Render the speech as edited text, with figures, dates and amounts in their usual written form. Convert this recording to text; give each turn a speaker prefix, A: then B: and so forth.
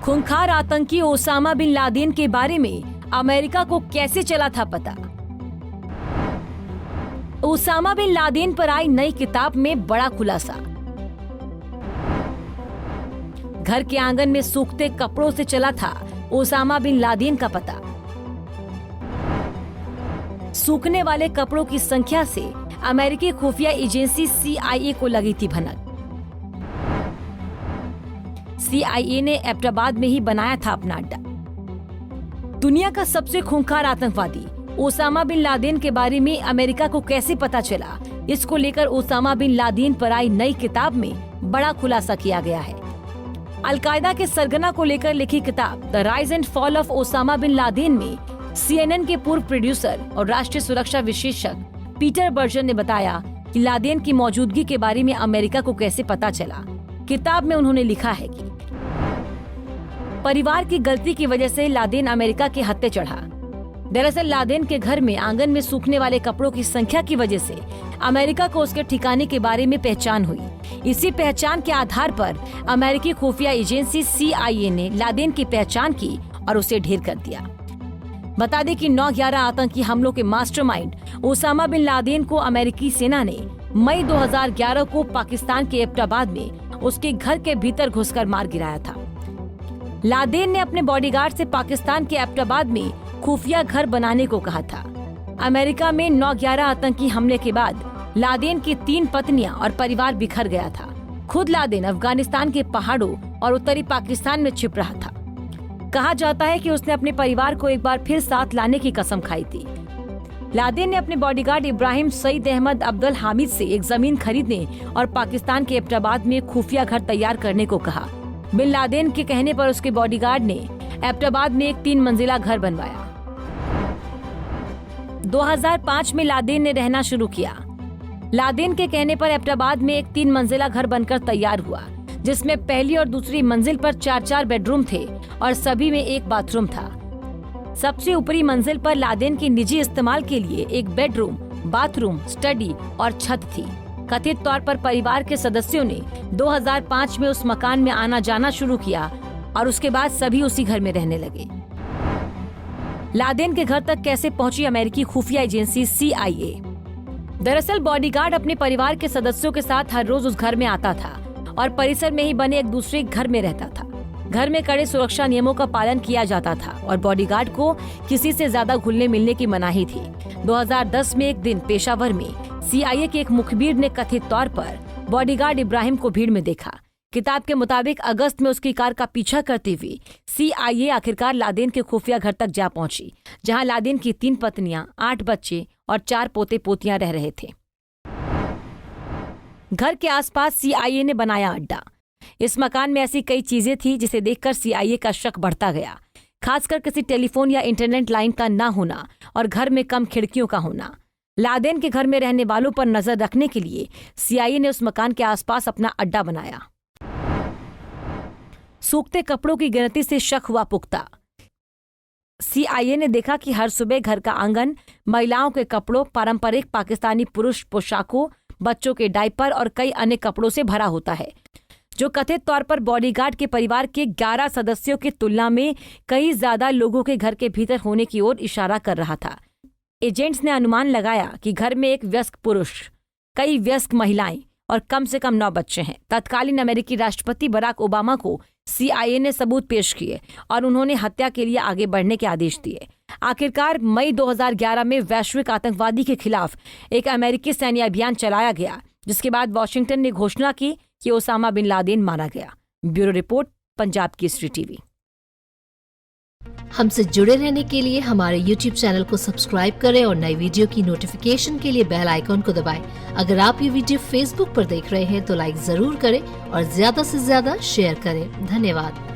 A: खूंखार आतंकी Osama bin Laden के बारे में अमेरिका को कैसे चला था पता। ओसामा बिन लादेन पर आई नई किताब में बड़ा खुलासा। घर के आंगन में सूखते कपड़ों से चला था ओसामा बिन लादेन का पता। सूखने वाले कपड़ों की संख्या से अमेरिकी खुफिया एजेंसी CIA को लगी थी भनक। CIA ने एबटाबाद में ही बनाया था अपना अड्डा। दुनिया का सबसे खूंखार आतंकवादी ओसामा बिन लादेन के बारे में अमेरिका को कैसे पता चला, इसको लेकर ओसामा बिन लादेन पर आई नई किताब में बड़ा खुलासा किया गया है। अलकायदा के सरगना को लेकर लिखी किताब the rise and fall of Osama bin Laden में CNN के पूर्व प्रोड्यूसर और राष्ट्रीय सुरक्षा विशेषज्ञ पीटर बर्जन ने बताया कि लादेन की मौजूदगी के बारे में अमेरिका को कैसे पता चला। किताब में उन्होंने लिखा है कि परिवार की गलती की वजह से लादेन अमेरिका के हत्थे चढ़ा। दरअसल लादेन के घर में आंगन में सूखने वाले कपड़ों की संख्या की वजह से अमेरिका को उसके ठिकाने के बारे में पहचान हुई। इसी पहचान के आधार पर अमेरिकी खुफिया एजेंसी CIA ने लादेन की पहचान की और उसे ढेर कर दिया। बता दें कि 9/11 आतंकी हमलों के मास्टरमाइंड ओसामा बिन लादेन को अमेरिकी सेना ने मई 2011 को पाकिस्तान के एबटाबाद में उसके घर के भीतर घुसकर मार गिराया था। लादेन ने अपने बॉडीगार्ड से पाकिस्तान के एबटाबाद में खुफिया घर बनाने को कहा था। अमेरिका में 9/11 आतंकी हमले के बाद लादेन की 3 पत्नियां और परिवार बिखर गया था। खुद लादेन अफगानिस्तान के पहाड़ों और उत्तरी पाकिस्तान में छिप रहा था। कहा जाता है कि उसने अपने परिवार को एक बार फिर साथ लाने की कसम खाई थी। लादेन ने अपने बॉडीगार्ड इब्राहिम सईद अहमद अब्दुल हामिद से एक जमीन खरीदने और पाकिस्तान के एबटाबाद में खुफिया घर तैयार करने को कहा। बिन लादेन के कहने पर उसके बॉडीगार्ड ने एबटाबाद में एक 3 मंजिला घर बनवाया। 2005 में लादेन ने रहना शुरू किया। लादेन के कहने पर एबटाबाद में एक 3 मंजिला घर बनकर तैयार हुआ, जिसमें पहली और दूसरी मंजिल पर 4-4 बेडरूम थे और सभी में एक बाथरूम था। सबसे ऊपरी मंजिल पर लादेन के निजी इस्तेमाल के लिए एक बेडरूम, बाथरूम, स्टडी और छत थी। कथित तौर पर परिवार के सदस्यों ने 2005 में उस मकान में आना जाना शुरू किया और उसके बाद सभी उसी घर में रहने लगे। लादेन के घर तक कैसे पहुंची अमेरिकी खुफिया एजेंसी CIA? दरअसल बॉडीगार्ड अपने परिवार के सदस्यों के साथ हर रोज उस घर में आता था और परिसर में ही बने एक दूसरे घर में रहता था। घर में कड़े सुरक्षा नियमों का पालन किया जाता था और बॉडीगार्ड को किसी से ज्यादा घुलने मिलने की मनाही थी। 2010 में एक दिन पेशावर में CIA के एक मुखबिर ने कथित तौर पर बॉडीगार्ड इब्राहिम को भीड़ में देखा। किताब के मुताबिक अगस्त में उसकी कार का पीछा करते हुए CIA आखिरकार लादेन के खुफिया घर तक जा पहुंची, जहां लादेन की 3 पत्नियां, 8 बच्चे और 4 पोते पोतियां रह रहे थे। घर के आसपास CIA ने बनाया अड्डा। इस मकान में ऐसी कई चीजें थी जिसे देखकर CIA का शक बढ़ता गया, खासकर किसी टेलीफोन या इंटरनेट लाइन का ना होना और घर में कम खिड़कियों का होना। लादेन के घर में रहने वालों पर नजर रखने के लिए CIA ने उस मकान के आसपास अपना अड्डा बनाया। सूखते कपड़ों की गिनती से शक हुआ पुख्ता। CIA ने देखा कि हर सुबह घर का आंगन महिलाओं के कपड़ों, पारंपरिक पाकिस्तानी पुरुष पोशाकों, बच्चों के डायपर और कई अन्य कपड़ों से भरा होता है, जो कथित तौर पर बॉडीगार्ड के परिवार के 11 सदस्यों की तुलना में कई ज्यादा लोगों के घर के भीतर होने की ओर इशारा कर रहा था। एजेंट्स ने अनुमान लगाया कि घर में एक वयस्क पुरुष, कई वयस्क महिलाएं और कम से कम 9 बच्चे हैं। तत्कालीन अमेरिकी राष्ट्रपति बराक ओबामा को CIA ने सबूत पेश किए और उन्होंने हत्या के लिए आगे बढ़ने के आदेश दिए। आखिरकार मई 2011 में वैश्विक आतंकवादी के खिलाफ एक अमेरिकी सैन्य अभियान चलाया गया, जिसके बाद वॉशिंगटन ने घोषणा की कि ओसामा बिन लादेन मारा गया। Bureau report, Punjab Kesari TV.
B: हमसे जुड़े रहने के लिए हमारे YouTube चैनल को सब्सक्राइब करें और नई वीडियो की नोटिफिकेशन के लिए बेल आइकॉन को दबाएं। अगर आप ये वीडियो Facebook पर देख रहे हैं तो लाइक जरूर करें और ज्यादा से ज्यादा शेयर करें। धन्यवाद।